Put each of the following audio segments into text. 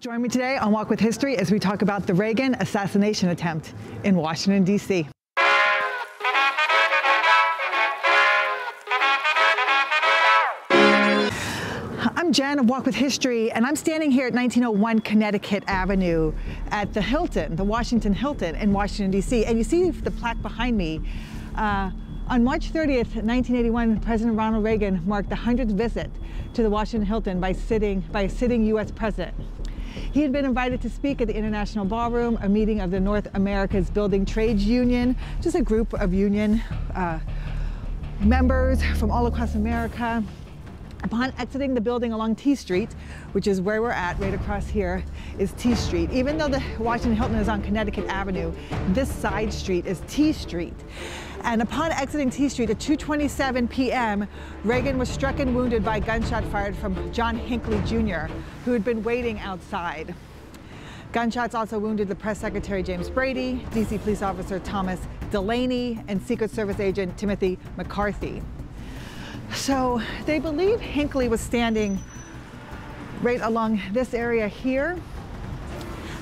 Join me today on Walk with History as we talk about the Reagan assassination attempt in Washington, D.C. I'm Jen of Walk with History, and I'm standing here at 1901 Connecticut Avenue at the Hilton, the Washington Hilton in Washington, D.C. And you see the plaque behind me. On March 30th, 1981, President Ronald Reagan marked the 100th visit to the Washington Hilton by a sitting U.S. president. He had been invited to speak at the International Ballroom, a meeting of the North America's Building Trades Union, just a group of union members from all across America. Upon exiting the building along T Street, which is where we're at, right across here is T Street. Even though the Washington Hilton is on Connecticut Avenue, this side street is T Street. And upon exiting T Street at 2:27 p.m., Reagan was struck and wounded by a gunshot fired from John Hinckley Jr., who had been waiting outside. Gunshots also wounded the press secretary James Brady, DC police officer Thomas Delaney, and Secret Service agent Timothy McCarthy. So they believe Hinckley was standing right along this area here,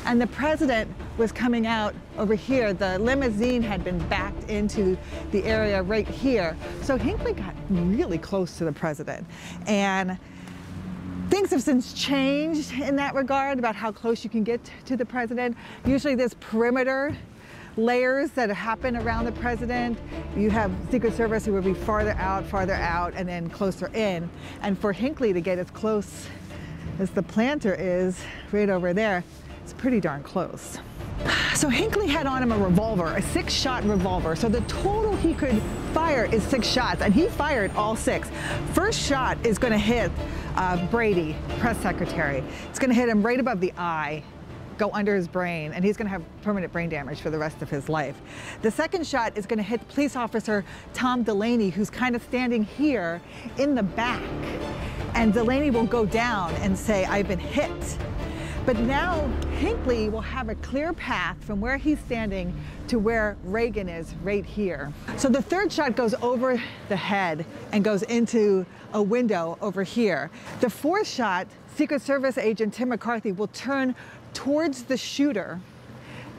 and the president was coming out over here. The limousine had been backed into the area right here. So Hinckley got really close to the president. And things have since changed in that regard about how close you can get to the president. Usually there's perimeter layers that happen around the president. You have Secret Service who would be farther out, and then closer in. And for Hinckley to get as close as the planter is right over there, it's pretty darn close. So Hinckley had on him a revolver, a 6-shot revolver. So the total he could fire is 6 shots, and he fired all 6. First shot is going to hit Brady, press secretary. It's going to hit him right above the eye, go under his brain, and he's going to have permanent brain damage for the rest of his life. The second shot is going to hit police officer Tom Delaney, who's kind of standing here in the back. And Delaney will go down and say, "I've been hit." But now Hinckley will have a clear path from where he's standing to where Reagan is right here. So the third shot goes over the head and goes into a window over here. The fourth shot, Secret Service agent Tim McCarthy will turn towards the shooter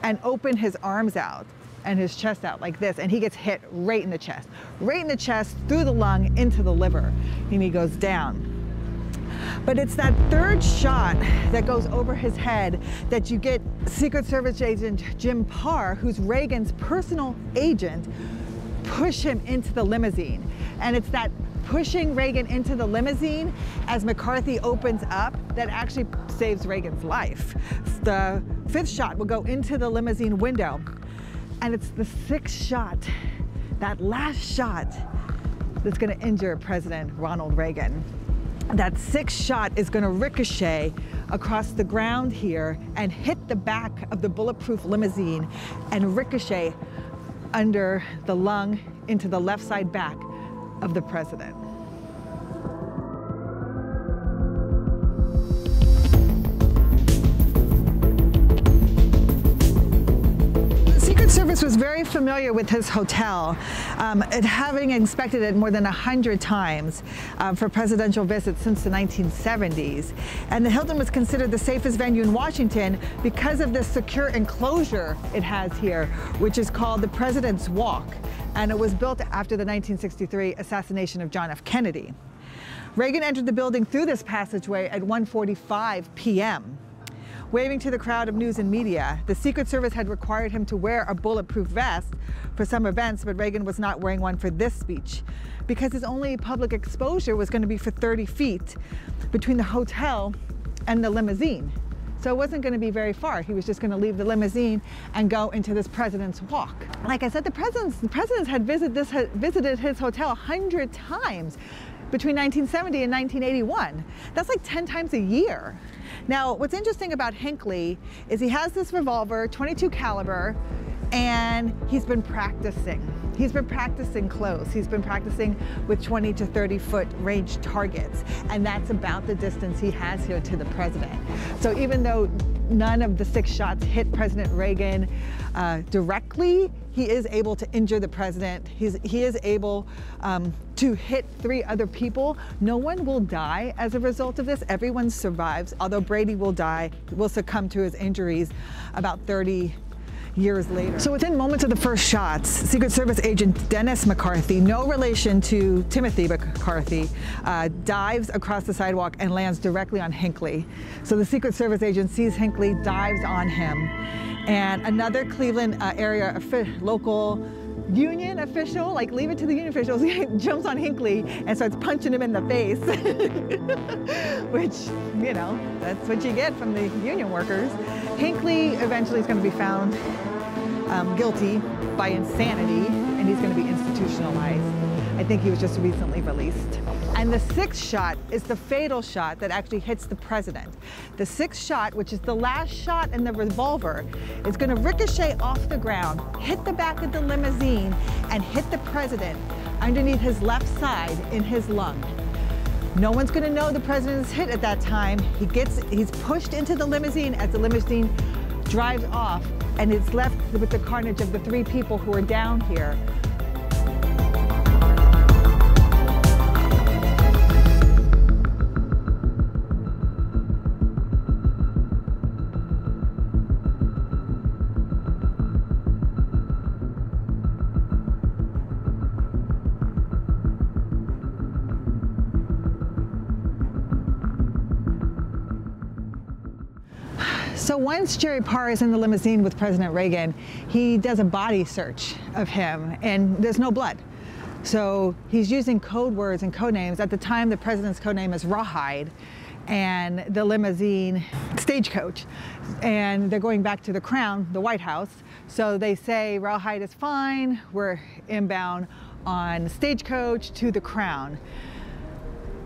and open his arms out and his chest out like this, and he gets hit right in the chest, through the lung, into the liver, and he goes down. But it's that third shot that goes over his head that you get Secret Service agent Jim Parr, who's Reagan's personal agent, push him into the limousine. And it's that pushing Reagan into the limousine as McCarthy opens up that actually saves Reagan's life. The fifth shot will go into the limousine window. And it's the 6th shot, that last shot, that's going to injure President Ronald Reagan. That 6th shot is going to ricochet across the ground here and hit the back of the bulletproof limousine and ricochet under the lung into the left side back of the president. Secret Service was very familiar with his hotel, having inspected it more than 100 times for presidential visits since the 1970s. And the Hilton was considered the safest venue in Washington because of this secure enclosure it has here, which is called the President's Walk. And it was built after the 1963 assassination of John F. Kennedy. Reagan entered the building through this passageway at 1:45 p.m. Waving to the crowd of news and media. The Secret Service had required him to wear a bulletproof vest for some events, but Reagan was not wearing one for this speech because his only public exposure was going to be for 30 feet between the hotel and the limousine. So it wasn't going to be very far. He was just going to leave the limousine and go into this President's Walk. Like I said, the presidents had visited his hotel 100 times between 1970 and 1981. That's like 10 times a year. Now, what's interesting about Hinckley is he has this revolver, .22 caliber, and he's been practicing. He's been practicing close. He's been practicing with 20 to 30 foot range targets, and that's about the distance he has here to the president. So even though none of the 6 shots hit President Reagan directly, he is able to injure the president. He is able to hit 3 other people. No one will die as a result of this. Everyone survives, although Brady will succumb to his injuries about 30 years later. So within moments of the first shots, Secret Service agent Dennis McCarthy, no relation to Timothy McCarthy, dives across the sidewalk and lands directly on Hinkley. So the Secret Service agent sees Hinkley, dives on him, and another Cleveland area local union official, like leave it to the union officials, jumps on Hinkley and starts punching him in the face, which, you know, that's what you get from the union workers. Hinkley eventually is going to be found guilty by insanity, and he's going to be institutionalized. I think he was just recently released. And the 6th shot is the fatal shot that actually hits the president. The 6th shot, which is the last shot in the revolver, is going to ricochet off the ground, hit the back of the limousine, and hit the president underneath his left side in his lung. No one's going to know the president is hit at that time. He's pushed into the limousine as the limousine drives off, and it's left with the carnage of the 3 people who are down here. So once Jerry Parr is in the limousine with President Reagan, he does a body search of him, and there's no blood. So he's using code words and code names. At the time, the president's code name is Rawhide, and the limousine, Stagecoach. And they're going back to the Crown, the White House. So they say Rawhide is fine, we're inbound on Stagecoach to the Crown.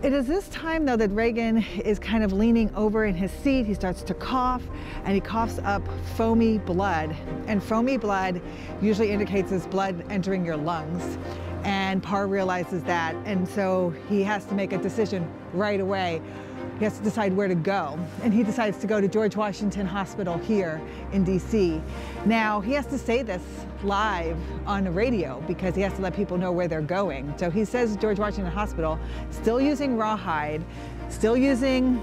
It is this time, though, that Reagan is kind of leaning over in his seat. He starts to cough, and he coughs up foamy blood. And foamy blood usually indicates it's blood entering your lungs. And Parr realizes that, and so he has to make a decision right away. He has to decide where to go. And he decides to go to George Washington Hospital here in DC. Now, he has to say this live on the radio because he has to let people know where they're going. So he says George Washington Hospital, still using Rawhide, still using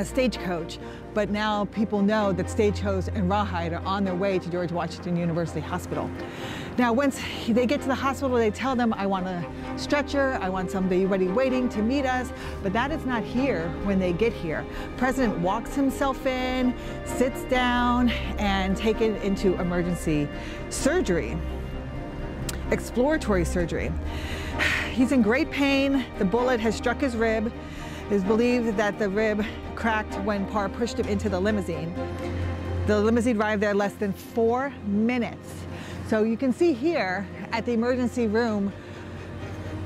Stagecoach, but now people know that Stagecoach and Rawhide are on their way to George Washington University Hospital. Now, once they get to the hospital, they tell them, I want a stretcher, I want somebody waiting to meet us, but that is not here when they get here. President walks himself in, sits down, and taken into emergency surgery, exploratory surgery. He's in great pain. The bullet has struck his rib. It is believed that the rib cracked when Parr pushed him into the limousine. The limousine arrived there less than 4 minutes. So you can see here at the emergency room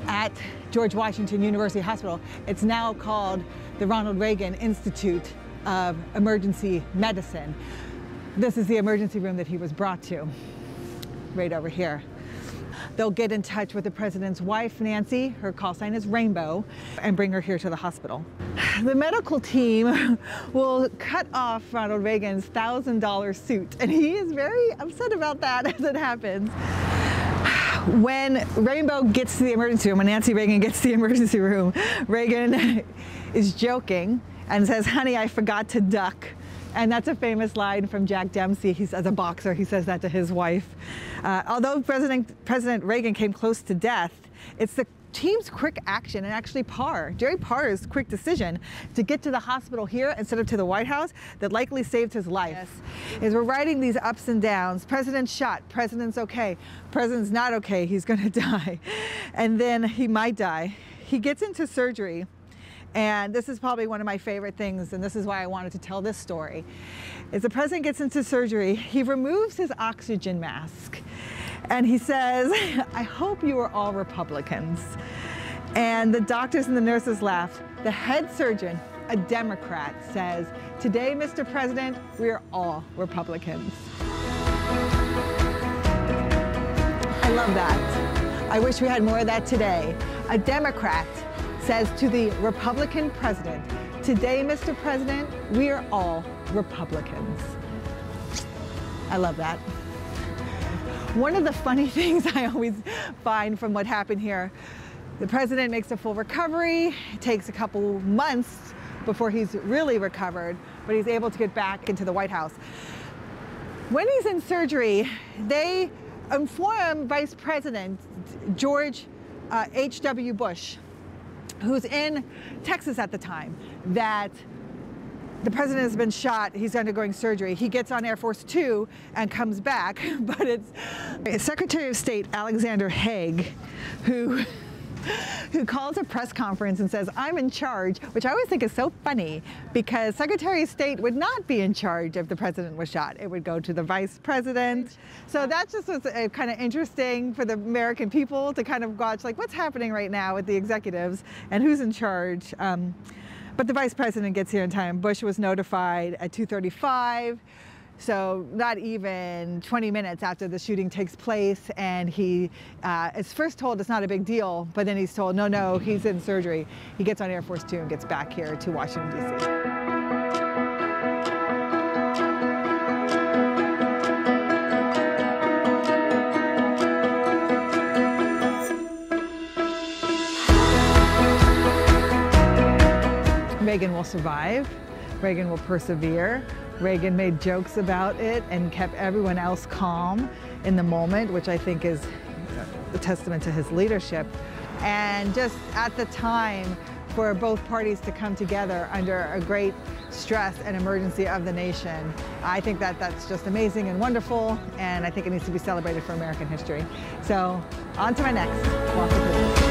at George Washington University Hospital, it's now called the Ronald Reagan Institute of Emergency Medicine. This is the emergency room that he was brought to, right over here. They'll get in touch with the president's wife, Nancy, her call sign is Rainbow, and bring her here to the hospital. The medical team will cut off Ronald Reagan's $1,000 suit, and he is very upset about that as it happens. When Rainbow gets to the emergency room, when Nancy Reagan gets to the emergency room, Reagan is joking and says, honey, I forgot to duck. And that's a famous line from Jack Dempsey. He's, as a boxer, he says that to his wife. Although President Reagan came close to death, it's the team's quick action, and actually Jerry Parr's quick decision to get to the hospital here instead of to the White House that likely saved his life. Yes. As we're riding these ups and downs, president's shot, president's okay, president's not okay, he's gonna die. And then he might die. He gets into surgery. And this is probably one of my favorite things, and this is why I wanted to tell this story. As the president gets into surgery, he removes his oxygen mask, and he says, I hope you are all Republicans. And the doctors and the nurses laugh. The head surgeon, a Democrat, says, today, Mr. President, we are all Republicans. I love that. I wish we had more of that today. A Democrat says to the Republican president, today, Mr. President, we are all Republicans. I love that. One of the funny things I always find from what happened here, the president makes a full recovery. It takes a couple months before he's really recovered, but he's able to get back into the White House. When he's in surgery, they inform Vice President George H.W. Bush, who's in Texas at the time, that the president has been shot, he's undergoing surgery. He gets on Air Force Two and comes back, but it's Secretary of State Alexander Haig who calls a press conference and says, I'm in charge, which I always think is so funny because Secretary of State would not be in charge if the president was shot. It would go to the vice president. So that just was kind of interesting for the American people to kind of watch, like, what's happening right now with the executives and who's in charge. But the vice president gets here in time. Bush was notified at 2:35. So not even 20 minutes after the shooting takes place, and he is first told it's not a big deal, but then he's told, no, he's in surgery. He gets on Air Force Two and gets back here to Washington, D.C. Reagan will survive. Reagan will persevere. Reagan made jokes about it and kept everyone else calm in the moment, which I think is a testament to his leadership. And just at the time, for both parties to come together under a great stress and emergency of the nation, I think that that's just amazing and wonderful, and I think it needs to be celebrated for American history. So on to my next walk of business.